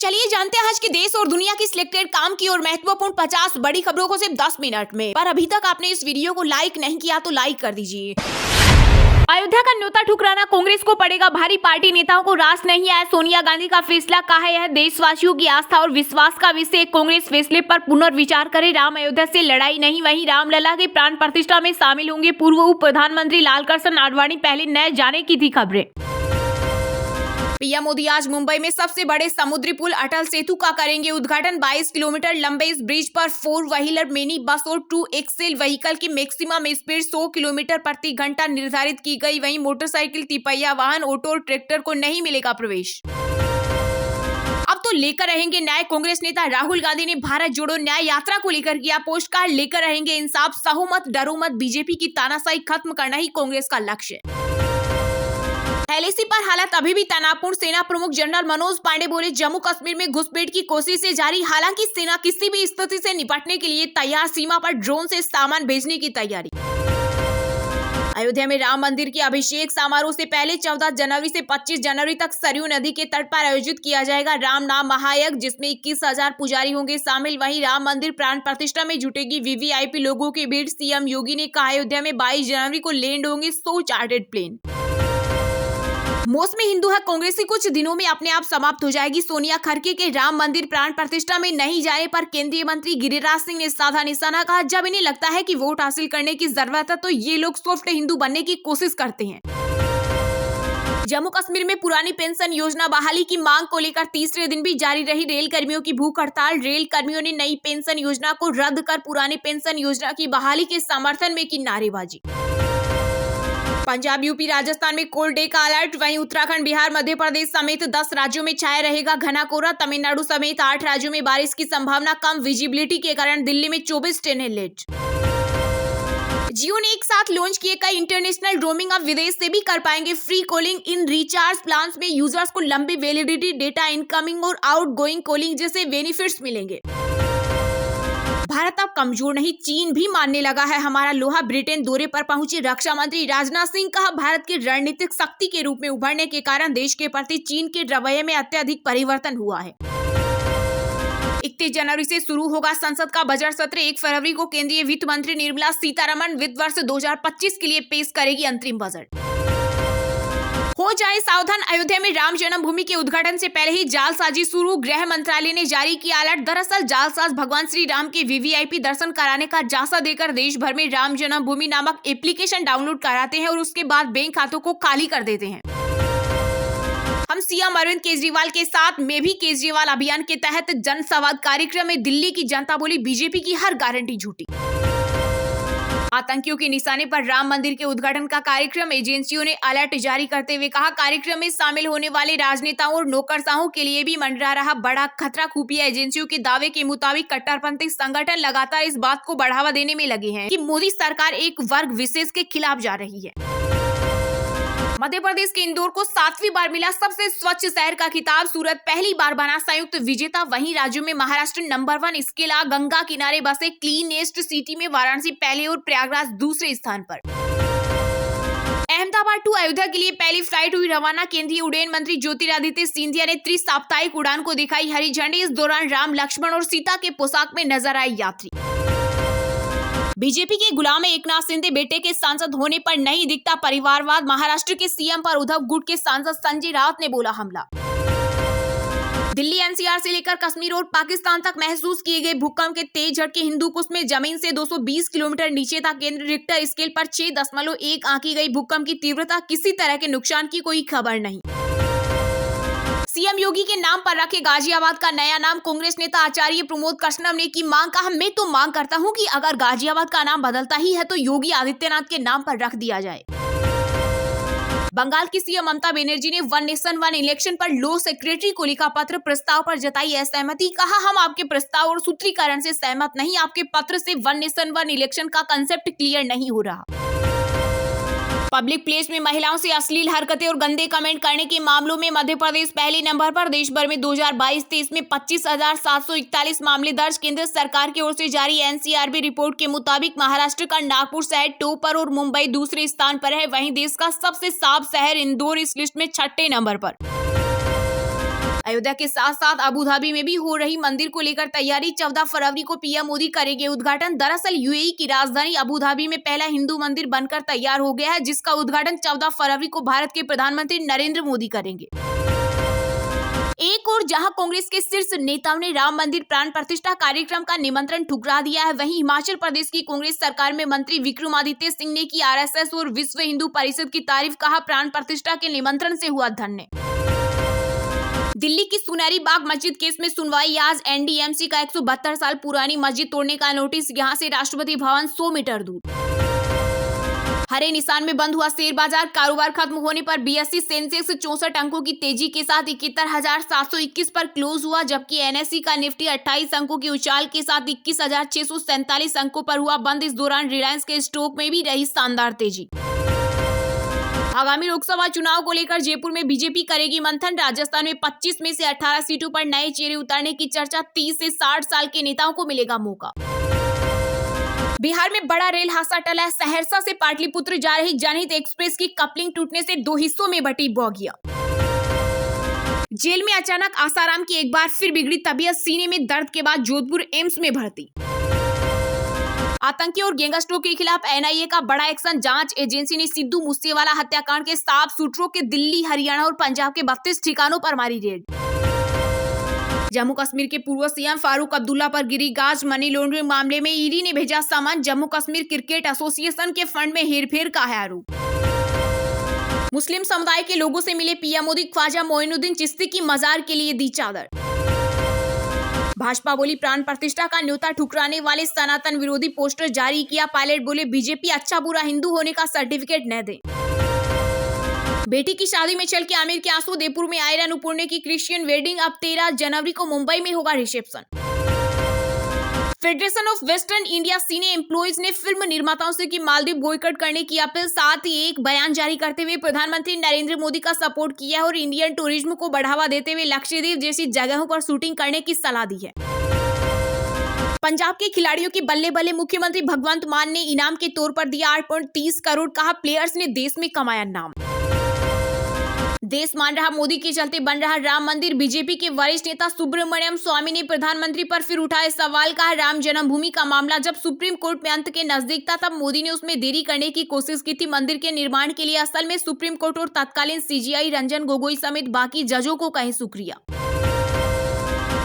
चलिए जानते हैं आज के देश और दुनिया की सिलेक्टेड काम की और महत्वपूर्ण 50 बड़ी खबरों को सिर्फ 10 मिनट में। पर अभी तक आपने इस वीडियो को लाइक नहीं किया तो लाइक कर दीजिए। अयोध्या का न्योता ठुकराना कांग्रेस को पड़ेगा भारी, पार्टी नेताओं को रास नहीं आया सोनिया गांधी का फैसला, कहा यह देशवासियों की आस्था और विश्वास का विषय, कांग्रेस फैसले पर पुनर्विचार करे, राम अयोध्या से लड़ाई नहीं वहीं रामलला की प्राण प्रतिष्ठा में शामिल होंगे पूर्व उप प्रधानमंत्री लालकृष्ण आडवाणी, पहले न जाने की थी खबरें। पीएम मोदी आज मुंबई में सबसे बड़े समुद्री पुल अटल सेतु का करेंगे उद्घाटन। 22 किलोमीटर लंबे इस ब्रिज पर 4 व्हीलर, मिनी बस और 2 एक्सेल व्हीकल की मैक्सिमम स्पीड 100 किलोमीटर प्रति घंटा निर्धारित की गई। वहीं मोटरसाइकिल, तिपहिया वाहन, ऑटो और ट्रैक्टर को नहीं मिलेगा प्रवेश। अब तो लेकर रहेंगे न्याय, कांग्रेस नेता राहुल गांधी ने भारत जोड़ो न्याय यात्रा को लेकर किया पोस्ट कार्ड, लेकर रहेंगे इंसाफ, सहो मत डरो मत, बीजेपी की तानाशाही खत्म करना ही कांग्रेस का लक्ष्य। एलएसी पर हालात अभी भी तनावपूर्ण, सेना प्रमुख जनरल मनोज पांडे बोले जम्मू कश्मीर में घुसपैठ की कोशिशें जारी, हालांकि सेना किसी भी स्थिति से निपटने के लिए तैयार, सीमा पर ड्रोन से सामान भेजने की तैयारी। अयोध्या में राम मंदिर के अभिषेक समारोह से पहले 14 जनवरी से 25 जनवरी तक सरयू नदी के तट पर आयोजित किया जाएगा राम नाम महायज्ञ, जिसमें 21,000 पुजारी होंगे शामिल। वहीं राम मंदिर प्राण प्रतिष्ठा में जुटेगी वीवीआईपी लोगों की भीड़। सीएम योगी ने कहा अयोध्या में 22 जनवरी को लैंड होंगे 100 चार्टर्ड प्लेन। मौसमी हिंदू है, कांग्रेस की कुछ दिनों में अपने आप समाप्त हो जाएगी। सोनिया खरके के राम मंदिर प्राण प्रतिष्ठा में नहीं जाने पर केंद्रीय मंत्री गिरिराज सिंह ने साधा निशाना, कहा जब इन्हें लगता है कि वोट हासिल करने की जरूरत है तो ये लोग सॉफ्ट हिंदू बनने की कोशिश करते हैं। जम्मू कश्मीर में पुरानी पेंशन योजना बहाली की मांग को लेकर तीसरे दिन भी जारी रही रेल कर्मियों की भूख हड़ताल। रेल कर्मियों ने नई पेंशन योजना को रद्द कर पुरानी पेंशन योजना की बहाली के समर्थन में की नारेबाजी। पंजाब, यूपी, राजस्थान में कोल्ड डे का अलर्ट। वहीं उत्तराखंड, बिहार, मध्य प्रदेश समेत 10 राज्यों में छाया रहेगा घना कोहरा। तमिलनाडु समेत 8 राज्यों में बारिश की संभावना कम, विजिबिलिटी के कारण दिल्ली में 24 ट्रेनें लेट। जियो ने एक साथ लॉन्च किए कई इंटरनेशनल रोमिंग, अब विदेश से भी कर पाएंगे फ्री कॉलिंग। इन रिचार्ज प्लान्स में यूजर्स को लंबी वैलिडिटी, डेटा इनकमिंग और आउटगोइंग कॉलिंग जैसे बेनिफिट्स मिलेंगे। भारत अब कमजोर नहीं, चीन भी मानने लगा है हमारा लोहा। ब्रिटेन दौरे पर पहुंचे रक्षा मंत्री राजनाथ सिंह, कहा भारत की रणनीतिक शक्ति के रूप में उभरने के कारण देश के प्रति चीन के रवैये में अत्यधिक परिवर्तन हुआ है। 31 जनवरी से शुरू होगा संसद का बजट सत्र। 1 फरवरी को केंद्रीय वित्त मंत्री निर्मला सीतारमण वित्त वर्ष 2025 के लिए पेश करेगी अंतरिम बजट। हो जाए सावधान, अयोध्या में राम जन्मभूमि के उद्घाटन से पहले ही जालसाजी शुरू, गृह मंत्रालय ने जारी किया अलर्ट। दरअसल जालसाज भगवान श्री राम के वीवीआईपी दर्शन कराने का झांसा देकर देश भर में राम जन्मभूमि नामक एप्लीकेशन डाउनलोड कराते हैं और उसके बाद बैंक खातों को खाली कर देते हैं। हम सीएम अरविंद केजरीवाल के साथ मैं भी केजरीवाल अभियान के तहत जनसंवाद कार्यक्रम में दिल्ली की जनता बोली बीजेपी की हर गारंटी झूठी। आतंकियों के निशाने पर राम मंदिर के उद्घाटन का कार्यक्रम, एजेंसियों ने अलर्ट जारी करते हुए कहा कार्यक्रम में शामिल होने वाले राजनेताओं और नौकरशाहों के लिए भी मंडरा रहा बड़ा खतरा। खुफिया एजेंसियों के दावे के मुताबिक कट्टरपंथी संगठन लगातार इस बात को बढ़ावा देने में लगे हैं कि मोदी सरकार एक वर्ग विशेष के खिलाफ जा रही है। मध्य प्रदेश के इंदौर को 7वीं बार मिला सबसे स्वच्छ शहर का खिताब, सूरत पहली बार बना संयुक्त विजेता। वहीं राज्यों में महाराष्ट्र नंबर 1। इसके अलावा गंगा किनारे बसे क्लीनेस्ट सिटी में वाराणसी पहले और प्रयागराज दूसरे स्थान पर। अहमदाबाद टू अयोध्या के लिए पहली फ्लाइट हुई रवाना, केंद्रीय उड्डयन मंत्री ज्योतिरादित्य सिंधिया ने त्रिसाप्ताहिक उड़ान को दिखाई हरी झंडी। इस दौरान राम, लक्ष्मण और सीता के पोशाक में नजर आए यात्री। बीजेपी के गुलाम एकनाथ शिंदे बेटे के सांसद होने पर नहीं दिखता परिवारवाद, महाराष्ट्र के सीएम पर उद्धव गुट के सांसद संजय राउत ने बोला हमला। दिल्ली एनसीआर से लेकर कश्मीर और पाकिस्तान तक महसूस किए गए भूकंप के तेज झटके, हिंदुकुश में जमीन से 220 किलोमीटर नीचे था केंद्र, रिक्टर स्केल पर 6.1 आंकी गई भूकंप की तीव्रता, किसी तरह के नुकसान की कोई खबर नहीं। सीएम योगी के नाम पर रखे गाजियाबाद का नया नाम, कांग्रेस नेता आचार्य प्रमोद कृष्णम ने की मांग, कहा मैं तो मांग करता हूं कि अगर गाजियाबाद का नाम बदलता ही है तो योगी आदित्यनाथ के नाम पर रख दिया जाए। बंगाल की सीएम ममता बनर्जी ने वन नेशन वन इलेक्शन पर लॉ सेक्रेटरी को लिखा पत्र, प्रस्ताव पर जताई असहमति, कहा हम आपके प्रस्ताव और सूत्रीकरण से सहमत नहीं, आपके पत्र से वन नेशन वन इलेक्शन का कंसेप्ट क्लियर नहीं हो रहा। पब्लिक प्लेस में महिलाओं से अश्लील हरकतें और गंदे कमेंट करने के मामलों में मध्य प्रदेश पहले नंबर पर, देश भर में 2022-23 में 25,741 मामले दर्ज। केंद्र सरकार की ओर से जारी एनसीआरबी रिपोर्ट के मुताबिक महाराष्ट्र का नागपुर शहर टॉप पर और मुंबई दूसरे स्थान पर है। वहीं देश का सबसे साफ शहर इंदौर इस लिस्ट में 6ठे नंबर पर। अयोध्या के साथ साथ अबू धाबी में भी हो रही मंदिर को लेकर तैयारी। 14 फरवरी को पीएम मोदी करेंगे उद्घाटन। दरअसल यूएई की राजधानी अबू धाबी में पहला हिंदू मंदिर बनकर तैयार हो गया है, जिसका उद्घाटन 14 फरवरी को भारत के प्रधानमंत्री नरेंद्र मोदी करेंगे। एक और जहां कांग्रेस के शीर्ष नेताओं ने राम मंदिर प्राण प्रतिष्ठा कार्यक्रम का निमंत्रण ठुकरा दिया है, वहीं हिमाचल प्रदेश की कांग्रेस सरकार में मंत्री विक्रमादित्य सिंह ने की आरएसएस और विश्व हिंदू परिषद की तारीफ। कहा, प्राण प्रतिष्ठा के निमंत्रण से हुआ धन्य। दिल्ली की सुनहरी बाग मस्जिद केस में सुनवाई आज। एनडीएमसी का 172 साल पुरानी मस्जिद तोड़ने का नोटिस, यहां से राष्ट्रपति भवन 100 मीटर दूर। हरे निशान में बंद हुआ शेयर बाजार। कारोबार खत्म होने पर बीएसई सेंसेक्स 64 अंकों की तेजी के साथ 71,721 पर क्लोज हुआ, जबकि एनएसई का निफ्टी 28 अंकों की उछाल के साथ 21,647 अंकों पर हुआ बंद। इस दौरान रिलायंस के स्टॉक में भी रही शानदार तेजी। आगामी लोकसभा चुनाव को लेकर जयपुर में बीजेपी करेगी मंथन। राजस्थान में 25 में से 18 सीटों पर नए चेहरे उतारने की चर्चा। 30 से 60 साल के नेताओं को मिलेगा मौका। बिहार में बड़ा रेल हादसा टला। सहरसा से पाटलिपुत्र जा रही जनहित एक्सप्रेस की कपलिंग टूटने से 2 हिस्सों में बटी बोगिया। जेल में अचानक आसाराम की एक बार फिर बिगड़ी तबीयत। सीने में दर्द के बाद जोधपुर एम्स में भर्ती। आतंकी और गैंगस्टरों के खिलाफ एनआईए का बड़ा एक्शन। जांच एजेंसी ने सिद्धू मूसेवाला हत्याकांड के 7 शूटरों के दिल्ली, हरियाणा और पंजाब के 32 ठिकानों पर मारी रेड। जम्मू कश्मीर के पूर्व सीएम फारूक अब्दुल्ला पर गिरी गाज। मनी लॉन्ड्रिंग मामले में ईडी ने भेजा समन। जम्मू कश्मीर क्रिकेट एसोसिएशन के फंड में हेरफेर का है आरोप। मुस्लिम समुदाय के लोगों से मिले पीएम मोदी। ख्वाजा मोइनुद्दीन चिश्ती की मजार के लिए दी चादर। भाजपा बोली, प्राण प्रतिष्ठा का न्योता ठुकराने वाले सनातन विरोधी पोस्टर जारी किया। पायलट बोले, बीजेपी अच्छा बुरा हिंदू होने का सर्टिफिकेट न दे। बेटी की शादी में छल के आमिर के आंसू। देवपुर में आयरन उपुरने की क्रिश्चियन वेडिंग। अब 13 जनवरी को मुंबई में होगा reception. Federation of western India cine employees ने फिल्म निर्माताओं से की मालदीव बॉयकॉट करने की अपील। साथ ही एक बयान जारी करते हुए प्रधानमंत्री नरेंद्र मोदी का सपोर्ट किया है और इंडियन टूरिज्म को बढ़ावा देते हुए लक्षद्वीप जैसी जगहों पर शूटिंग करने की सलाह दी है। पंजाब के खिलाड़ियों की बल्ले बल्ले। मुख्यमंत्री भगवंत मान ने इनाम के तौर पर दिया 8.30 करोड़। कहा, प्लेयर्स ने देश में कमाया नाम। देश मान रहा मोदी के चलते बन रहा राम मंदिर। बीजेपी के वरिष्ठ नेता सुब्रमण्यम स्वामी ने प्रधानमंत्री पर फिर उठाए सवाल। कहा, राम जन्मभूमि का मामला जब सुप्रीम कोर्ट में अंत के नजदीक था, तब मोदी ने उसमें देरी करने की कोशिश की थी। मंदिर के निर्माण के लिए असल में सुप्रीम कोर्ट और तत्कालीन सीजीआई रंजन गोगोई समेत बाकी जजों को कहें शुक्रिया।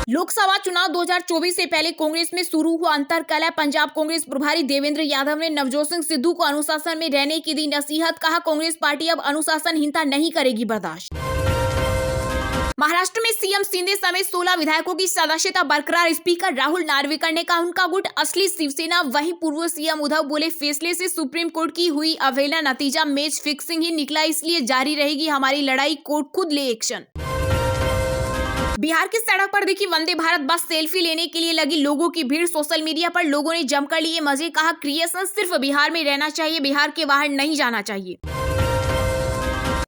लोकसभा चुनाव 2024 से पहले कांग्रेस में शुरू हुआ अंतरकलह। पंजाब कांग्रेस प्रभारी देवेंद्र यादव ने नवजोत सिंह सिद्धू को अनुशासन में रहने की दी नसीहत। कहा, कांग्रेस पार्टी अब अनुशासनहीनता नहीं करेगी बर्दाश्त। महाराष्ट्र में सीएम शिंदे समेत 16 विधायकों की सदस्यता बरकरार। स्पीकर राहुल नार्वेकर ने कहा, उनका गुट असली शिवसेना। वहीं पूर्व सीएम उद्धव बोले, फैसले से सुप्रीम कोर्ट की हुई अवहेलना। नतीजा मैच फिक्सिंग ही निकला, इसलिए जारी रहेगी हमारी लड़ाई। कोर्ट खुद ले एक्शन। बिहार की सड़क पर दिखी वंदे भारत बस। सेल्फी लेने के लिए लगी लोगों की भीड़। सोशल मीडिया पर लोगों ने जमकर लिए मजे। कहा, क्रिएशन सिर्फ बिहार में रहना चाहिए, बिहार के बाहर नहीं जाना चाहिए।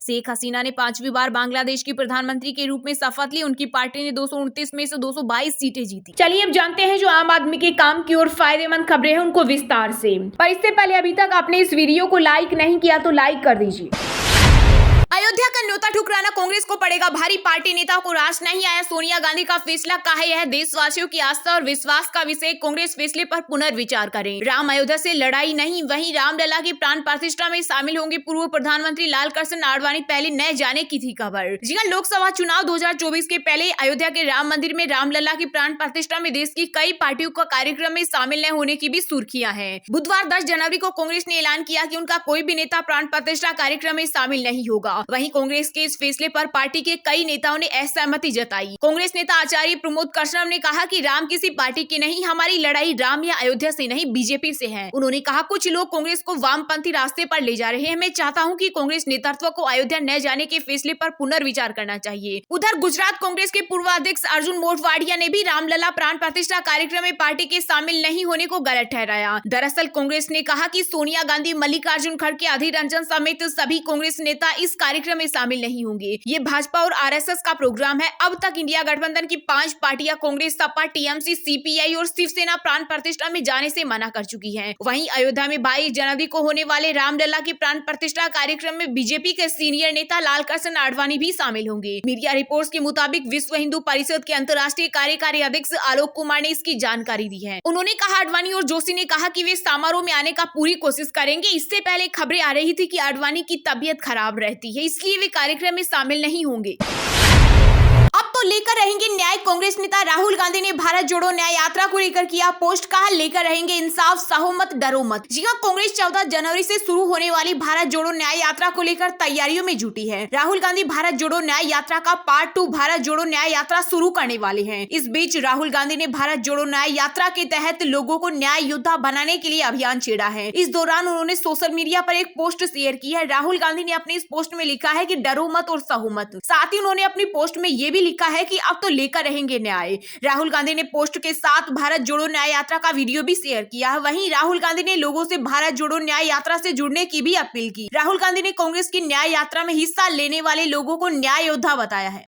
शेख हसीना ने 5वीं बार बांग्लादेश की प्रधानमंत्री के रूप में शपथ ली। उनकी पार्टी ने 229 में से 222 सीटें जीती। चलिए अब जानते हैं जो आम आदमी के काम की और फायदेमंद खबरें हैं उनको विस्तार से। पर इससे पहले अभी तक आपने इस वीडियो को लाइक नहीं किया तो लाइक कर दीजिए। अयोध्या का न्योता ठुकराना कांग्रेस को पड़ेगा भारी। पार्टी नेताओं को रास नहीं आया सोनिया गांधी का फैसला। कहा, यह देशवासियों की आस्था और विश्वास का विषय। कांग्रेस फैसले पर पुनर्विचार करें। राम अयोध्या से लड़ाई नहीं। वहीं रामलला की प्राण प्रतिष्ठा में शामिल होंगे पूर्व प्रधानमंत्री लाल कृष्ण आडवाणी। पहले न जाने की थी खबर। जी हां, लोकसभा चुनाव 2024 के पहले अयोध्या के राम मंदिर में रामलला की प्राण प्रतिष्ठा में देश की कई पार्टियों का कार्यक्रम में शामिल न होने की भी सुर्खियां हैं। बुधवार 10 जनवरी को कांग्रेस ने ऐलान किया कि उनका कोई भी नेता प्राण प्रतिष्ठा कार्यक्रम में शामिल नहीं होगा। वहीं कांग्रेस के इस फैसले पर पार्टी के कई नेताओं ने असहमति जताई। कांग्रेस नेता आचार्य प्रमोद कृष्णम ने कहा कि राम किसी पार्टी की नहीं, हमारी लड़ाई राम या अयोध्या से नहीं, बीजेपी से है। उन्होंने कहा, कुछ लोग कांग्रेस को वामपंथी रास्ते पर ले जा रहे हैं। मैं चाहता हूं कि कांग्रेस नेतृत्व को अयोध्या न जाने के फैसले पर पुनर्विचार करना चाहिए। उधर गुजरात कांग्रेस के पूर्व अध्यक्ष अर्जुन मोढवाडिया ने भी रामलला प्राण प्रतिष्ठा कार्यक्रम में पार्टी के शामिल नहीं होने को गलत ठहराया। दरअसल कांग्रेस ने कहा कि सोनिया गांधी, मल्लिकार्जुन खड़गे, अधीर रंजन समेत सभी कांग्रेस नेता इस कार्यक्रम में शामिल नहीं होंगे। ये भाजपा और आरएसएस का प्रोग्राम है। अब तक इंडिया गठबंधन की 5 पार्टियां कांग्रेस, सपा, टीएमसी, सीपीआई और शिवसेना प्राण प्रतिष्ठा में जाने से मना कर चुकी हैं। वहीं अयोध्या में 22 जनवरी को होने वाले रामलला की प्राण प्रतिष्ठा कार्यक्रम में बीजेपी के सीनियर नेता लालकृष्ण आडवाणी भी शामिल होंगे। मीडिया रिपोर्ट्स के मुताबिक विश्व हिंदू परिषद के अंतर्राष्ट्रीय कार्यकारी अध्यक्ष आलोक कुमार ने इसकी जानकारी दी है। उन्होंने कहा, आडवाणी और जोशी ने कहा कि वे समारोह में आने का पूरी कोशिश करेंगे। इससे पहले खबरें आ रही थी कि आडवाणी की तबीयत खराब रहती है, इसलिए वे कार्यक्रम में शामिल नहीं होंगे। अब तो लेकर रहेंगे न्याय। कांग्रेस नेता राहुल गांधी ने भारत जोड़ो न्याय यात्रा को लेकर किया पोस्ट, कहा लेकर रहेंगे इंसाफ, सहो मत, डरो मत। जी हां, कांग्रेस 14 जनवरी से शुरू होने वाली भारत जोड़ो न्याय यात्रा को लेकर तैयारियों में जुटी है। राहुल गांधी भारत जोड़ो न्याय यात्रा का पार्ट 2 भारत जोड़ो न्याय यात्रा शुरू करने वाले हैं। इस बीच राहुल गांधी ने भारत जोड़ो न्याय यात्रा के तहत लोगों को न्याय योद्धा बनाने के लिए अभियान छेड़ा है। इस दौरान उन्होंने सोशल मीडिया पर एक पोस्ट शेयर की है। राहुल गांधी ने अपने इस पोस्ट में लिखा है कि डरो मत और सहो मत। साथ ही उन्होंने अपनी पोस्ट में ये भी लिखा है कि अब तो लेकर रहेंगे न्याय। राहुल गांधी ने पोस्ट के साथ भारत जोड़ो न्याय यात्रा का वीडियो भी शेयर किया है। वहीं राहुल गांधी ने लोगों से भारत जोड़ो न्याय यात्रा से जुड़ने की भी अपील की। राहुल गांधी ने कांग्रेस की न्याय यात्रा में हिस्सा लेने वाले लोगों को न्याय योद्धा बताया है।